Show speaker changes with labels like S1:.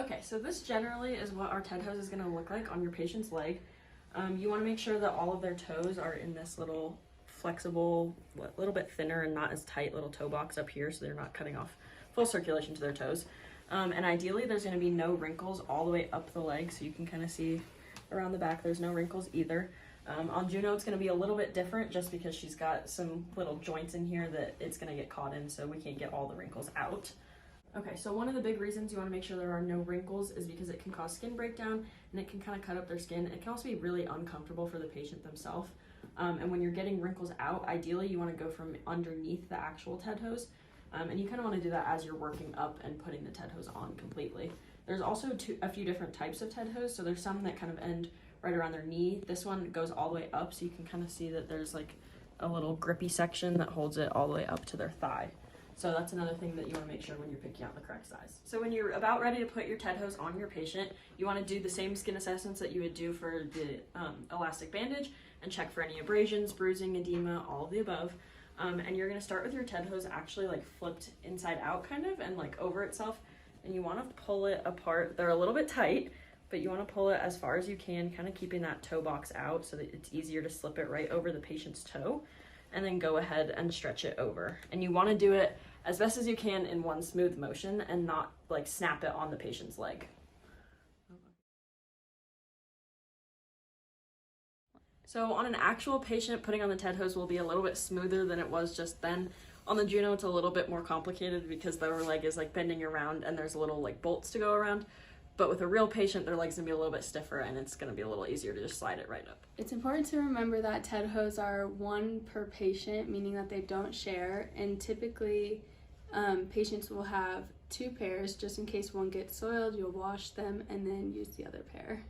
S1: Okay, so this generally is what our TED hose is going to look like on your patient's leg. You want to make sure that all of their toes are in this little flexible, a little bit thinner and not as tight little toe box up here, so they're not cutting off full circulation to their toes. And ideally there's going to be no wrinkles all the way up the leg, so you can kind of see around the back there's no wrinkles either. On Juno it's going to be a little bit different just because she's got some little joints in here that it's going to get caught in, so we can't get all the wrinkles out. Okay, so one of the big reasons you want to make sure there are no wrinkles is because it can cause skin breakdown and it can kind of cut up their skin. It can also be really uncomfortable for the patient themselves. And when you're getting wrinkles out, ideally you want to go from underneath the actual TED hose. And you kind of want to do that as you're working up and putting the TED hose on completely. There's also a few different types of TED hose. So there's some that kind of end right around their knee. This one goes all the way up, so you can kind of see that there's like a little grippy section that holds it all the way up to their thigh. So that's another thing that you want to make sure when you're picking out the correct size. So when you're about ready to put your TED hose on your patient, you want to do the same skin assessments that you would do for the elastic bandage and check for any abrasions, bruising, edema, all of the above. And you're going to start with your TED hose actually like flipped inside out kind of and like over itself. And you want to pull it apart. They're a little bit tight, but you want to pull it as far as you can, kind of keeping that toe box out so that it's easier to slip it right over the patient's toe. And then go ahead and stretch it over. And you want to do it as best as you can in one smooth motion and not like snap it on the patient's leg. So on an actual patient, putting on the TED hose will be a little bit smoother than it was just then. On the Juno, it's a little bit more complicated because their leg is like bending around and there's little like bolts to go around. But with a real patient, their leg's gonna be a little bit stiffer and it's gonna be a little easier to just slide it right up.
S2: It's important to remember that TED hose are one per patient, meaning that they don't share. And typically, patients will have two pairs just in case one gets soiled. You'll wash them and then use the other pair.